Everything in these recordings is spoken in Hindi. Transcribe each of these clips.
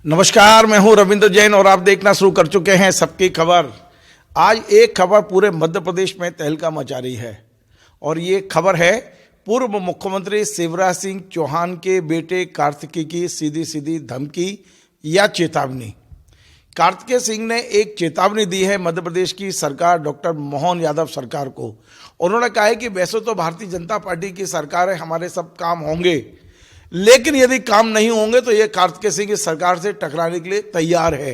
नमस्कार, मैं हूं रविंद्र जैन और आप देखना शुरू कर चुके हैं सबकी खबर। आज एक खबर पूरे मध्य प्रदेश में तहलका मचा रही है और ये खबर है पूर्व मुख्यमंत्री शिवराज सिंह चौहान के बेटे कार्तिकेय की सीधी सीधी धमकी या चेतावनी। कार्तिकेय सिंह ने एक चेतावनी दी है मध्य प्रदेश की सरकार डॉक्टर मोहन यादव सरकार को। उन्होंने कहा है कि वैसे तो भारतीय जनता पार्टी की सरकार है, हमारे सब काम होंगे, लेकिन यदि काम नहीं होंगे तो ये कार्तिकेय सिंह इस सरकार से टकराने के लिए तैयार है।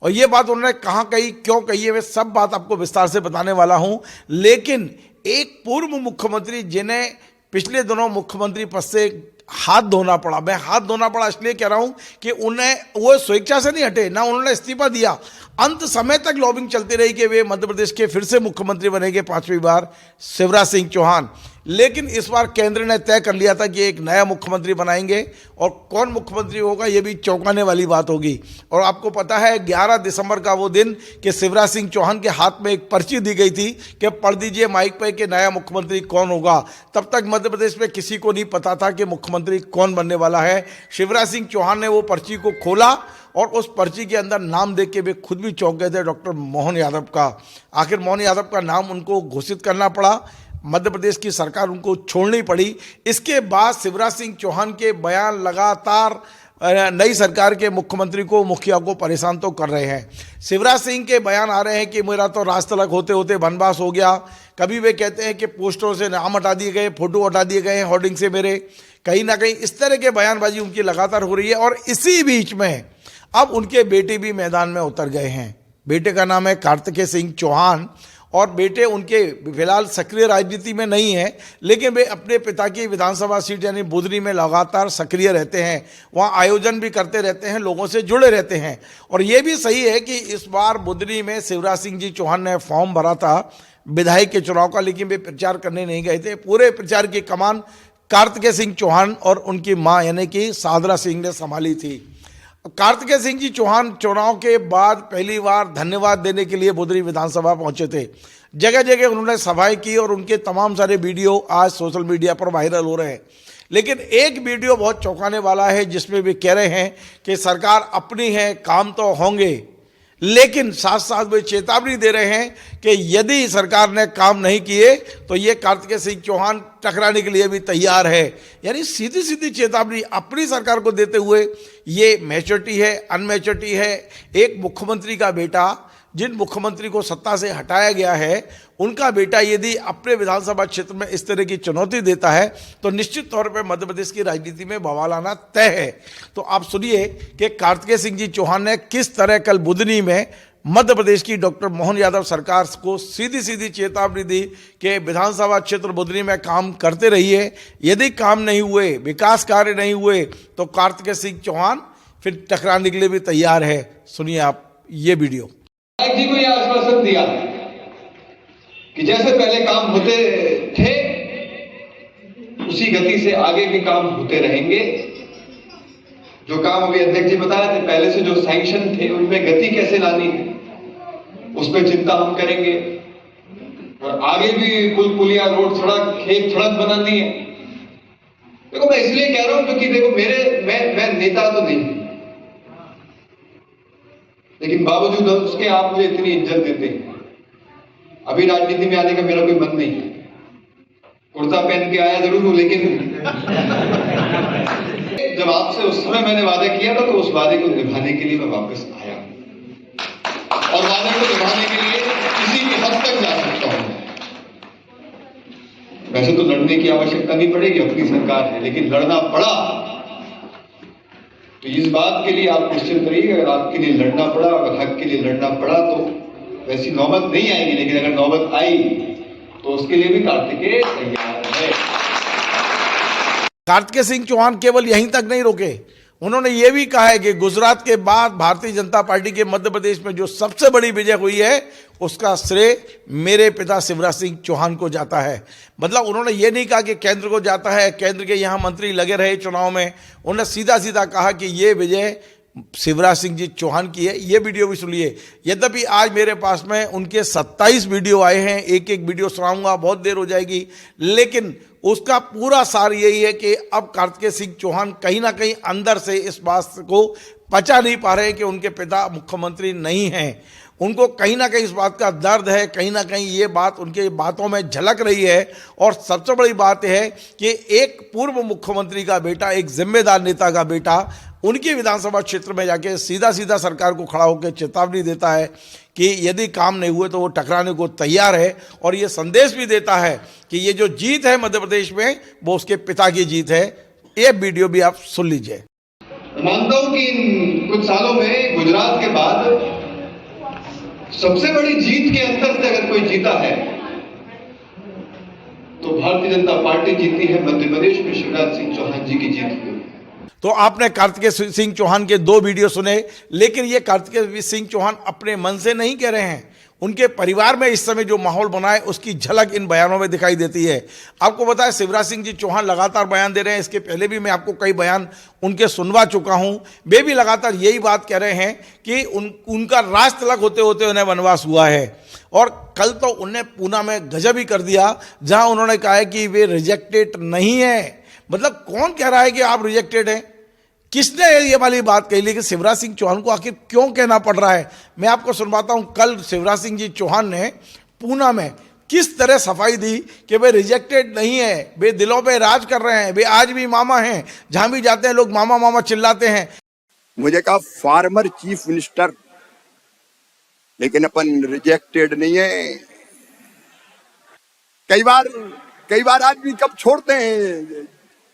और ये बात उन्होंने कहाँ कही, क्यों कही है, मैं सब बात आपको विस्तार से बताने वाला हूं। लेकिन एक पूर्व मुख्यमंत्री जिन्हें पिछले दिनों मुख्यमंत्री पद से हाथ धोना पड़ा, मैं हाथ धोना पड़ा इसलिए कह रहा हूं कि उन्हें वो स्वेच्छा से नहीं हटे, ना उन्होंने इस्तीफा दिया, अंत समय तक लॉबिंग चलती रही कि वे मध्य प्रदेश के फिर से मुख्यमंत्री बनेंगे 5वीं बार शिवराज सिंह चौहान। लेकिन इस बार केंद्र ने तय कर लिया था कि एक नया मुख्यमंत्री बनाएंगे और कौन मुख्यमंत्री होगा ये भी चौंकाने वाली बात होगी। और आपको पता है 11 दिसंबर का वो दिन कि शिवराज सिंह चौहान के हाथ में एक पर्ची दी गई थी कि पढ़ दीजिए माइक पे कि नया मुख्यमंत्री कौन होगा। तब तक मध्य प्रदेश में किसी को नहीं पता था कि मुख्यमंत्री कौन बनने वाला है। शिवराज सिंह चौहान ने वो पर्ची को खोला और उस पर्ची के अंदर नाम देख के वे खुद भी चौंक गए थे, डॉक्टर मोहन यादव का। आखिर मोहन यादव का नाम उनको घोषित करना पड़ा, मध्य प्रदेश की सरकार उनको छोड़नी पड़ी। इसके बाद शिवराज सिंह चौहान के बयान लगातार नई सरकार के मुख्यमंत्री को, मुखिया को परेशान तो कर रहे हैं। शिवराज सिंह के बयान आ रहे हैं कि मेरा तो राज तलक होते होते वनवास हो गया। कभी वे कहते हैं कि पोस्टरों से नाम हटा दिए गए, फोटो हटा दिए गए हैं होर्डिंग से मेरे, कहीं ना कहीं इस तरह के बयानबाजी उनकी लगातार हो रही है। और इसी बीच में अब उनके बेटे भी मैदान में उतर गए हैं। बेटे का नाम है कार्तिकेय सिंह चौहान और बेटे उनके फिलहाल सक्रिय राजनीति में नहीं है, लेकिन वे अपने पिता की विधानसभा सीट यानी बुधनी में लगातार सक्रिय रहते हैं, वहाँ आयोजन भी करते रहते हैं, लोगों से जुड़े रहते हैं। और ये भी सही है कि इस बार बुधनी में शिवराज सिंह जी चौहान ने फॉर्म भरा था विधायक के चुनाव का, लेकिन वे प्रचार करने नहीं गए थे। पूरे प्रचार की कमान कार्तिकेय सिंह चौहान और उनकी माँ यानी कि साधरा सिंह ने संभाली थी। कार्तिकेय सिंह जी चौहान चुनाव के बाद पहली बार धन्यवाद देने के लिए बुधनी विधानसभा पहुंचे थे। जगह जगह उन्होंने सभाएं की और उनके तमाम सारे वीडियो आज सोशल मीडिया पर वायरल हो रहे हैं। लेकिन एक वीडियो बहुत चौंकाने वाला है जिसमें वे कह रहे हैं कि सरकार अपनी है, काम तो होंगे, लेकिन साथ साथ वे चेतावनी दे रहे हैं कि यदि सरकार ने काम नहीं किए तो ये कार्तिकेय सिंह चौहान टकराने के लिए भी तैयार है। यानी सीधी सीधी चेतावनी अपनी सरकार को देते हुए ये मैच्योरिटी है, अनमैच्योरिटी है। एक मुख्यमंत्री का बेटा, जिन मुख्यमंत्री को सत्ता से हटाया गया है, उनका बेटा यदि अपने विधानसभा क्षेत्र में इस तरह की चुनौती देता है तो निश्चित तौर पर मध्य प्रदेश की राजनीति में बवाल आना तय है। तो आप सुनिए कि कार्तिकेय सिंह जी चौहान ने किस तरह कल बुधनी में मध्य प्रदेश की डॉक्टर मोहन यादव सरकार को सीधी सीधी चेतावनी दी कि विधानसभा क्षेत्र बुधनी में काम करते रहिए, यदि काम नहीं हुए, विकास कार्य नहीं हुए तो कार्तिकेय सिंह चौहान फिर टकराने के लिए भी तैयार है। सुनिए आप ये वीडियो। जी को यह आश्वासन दिया कि जैसे पहले काम होते थे उसी गति से आगे भी काम होते रहेंगे। जो काम अभी अध्यक्ष जी बताया थे, पहले से जो सैंक्शन थे उनमें गति कैसे लानी है उस पर चिंता हम करेंगे। और आगे भी पुल पुलिया, रोड, सड़क, खेत सड़क बनानी है। देखो मैं इसलिए कह रहा हूं क्योंकि देखो मैं नेता तो नहीं, लेकिन बावजूद उसके आप मुझे इतनी इज्जत देते हैं। अभी राजनीति में आने का मेरा कोई मन नहीं है, कुर्ता पहन के आया जरूर हूं, लेकिन जब आपसे उस समय मैंने वादा किया था तो उस वादे को निभाने के लिए मैं वापस आया और वादे को निभाने के लिए किसी भी हद तक जा सकता हूं। वैसे तो लड़ने की आवश्यकता नहीं पड़ेगी, अपनी सरकार है, लेकिन लड़ना पड़ा तो इस बात के लिए आप निश्चित रहिए, अगर आपके लिए लड़ना पड़ा, अगर हक के लिए लड़ना पड़ा तो वैसी नौबत नहीं आएगी, लेकिन अगर नौबत आई तो उसके लिए भी कार्तिकेय तैयार है। कार्तिकेय सिंह चौहान केवल यहीं तक नहीं रुके, उन्होंने ये भी कहा है कि गुजरात के बाद भारतीय जनता पार्टी के मध्य प्रदेश में जो सबसे बड़ी विजय हुई है उसका श्रेय मेरे पिता शिवराज सिंह चौहान को जाता है। मतलब उन्होंने ये नहीं कहा कि केंद्र को जाता है, केंद्र के यहाँ मंत्री लगे रहे चुनाव में। उन्होंने सीधा सीधा कहा कि ये विजय शिवराज सिंह जी चौहान की है, ये वीडियो भी सुनिए। यद्यपि आज मेरे पास में उनके 27 वीडियो आए हैं, एक एक वीडियो सुनाऊंगा, बहुत देर हो जाएगी, लेकिन उसका पूरा सार यही है कि अब कार्तिकेय सिंह चौहान कहीं ना कहीं अंदर से इस बात को पचा नहीं पा रहे कि उनके पिता मुख्यमंत्री नहीं हैं। उनको कहीं ना कहीं इस बात का दर्द है, कहीं ना कहीं ये बात उनके बातों में झलक रही है। और सबसे बड़ी बात है कि एक पूर्व मुख्यमंत्री का बेटा, एक जिम्मेदार नेता का बेटा उनके विधानसभा क्षेत्र में जाके सीधा सीधा सरकार को खड़ा होकर चेतावनी देता है कि यदि काम नहीं हुए तो वो टकराने को तैयार है। और ये संदेश भी देता है कि ये जो जीत है मध्य प्रदेश में वो उसके पिता की जीत है। ये वीडियो भी आप सुन लीजिए। मानता हूं कि इन कुछ सालों में गुजरात के बाद सबसे बड़ी जीत के अंतर से अगर कोई जीता है तो भारतीय जनता पार्टी जीती है। मध्य प्रदेश में शिवराज सिंह चौहान जी की जीत हुई। तो आपने कार्तिकेय सिंह चौहान के 2 वीडियो सुने, लेकिन ये कार्तिकेय सिंह चौहान अपने मन से नहीं कह रहे हैं। उनके परिवार में इस समय जो माहौल बना है उसकी झलक इन बयानों में दिखाई देती है। आपको पता है शिवराज सिंह जी चौहान लगातार बयान दे रहे हैं, इसके पहले भी मैं आपको कई बयान उनके सुनवा चुका हूं। वे भी लगातार यही बात कह रहे हैं कि उनका राज तिलक होते होते उन्हें वनवास हुआ है। और कल तो उन्हें पूना में गजब ही कर दिया, जहां उन्होंने कहा है कि वे रिजेक्टेड नहीं है। मतलब कौन कह रहा है कि आप रिजेक्टेड हैं? किसने ये वाली बात कही? लेकिन शिवराज सिंह चौहान को आखिर क्यों कहना पड़ रहा है, मैं आपको सुनवाता हूं। कल शिवराज सिंह जी चौहान ने पूना में किस तरह सफाई दी कि वे रिजेक्टेड नहीं है, वे दिलों पे राज कर रहे हैं, वे आज भी मामा हैं। जहां भी जाते हैं लोग मामा मामा चिल्लाते हैं। मुझे कहा फार्मर चीफ मिनिस्टर, लेकिन अपन रिजेक्टेड नहीं है। कई बार आदमी कब छोड़ते हैं,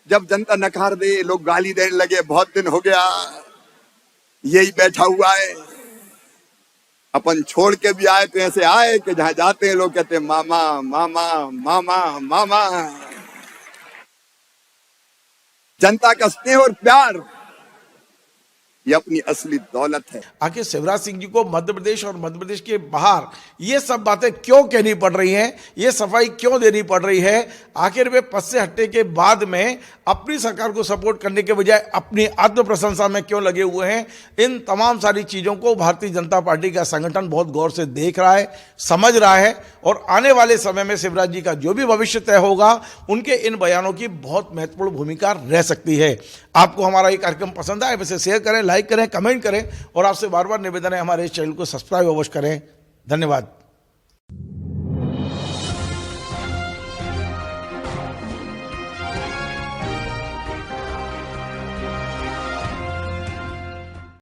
जब जनता नकार दे, लोग गाली देने लगे, बहुत दिन हो गया यही बैठा हुआ है। अपन छोड़ के भी आए तो ऐसे आए कि जहां जाते हैं लोग कहते हैं मामा मामा मामा मामा। जनता का स्नेह और प्यार ये अपनी असली दौलत है। आखिर शिवराज सिंह जी को मध्य प्रदेश और मध्य प्रदेश के बाहर ये सब बातें क्यों कहनी पड़ रही हैं, ये सफाई क्यों देनी पड़ रही है? आखिर वे पद से हटने के बाद में अपनी सरकार को सपोर्ट करने के बजाय अपनी आत्म प्रशंसा में क्यों लगे हुए हैं? इन तमाम सारी चीज़ों को भारतीय जनता पार्टी का संगठन बहुत गौर से देख रहा है, समझ रहा है। और आने वाले समय में शिवराज जी का जो भी भविष्य तय होगा, उनके इन बयानों की बहुत महत्वपूर्ण भूमिका रह सकती है। आपको हमारा ये कार्यक्रम पसंद आए वैसे शेयर करें, लाइक करें, कमेंट करें और आपसे बार बार निवेदन है हमारे इस चैनल को सब्सक्राइब अवश्य करें। धन्यवाद।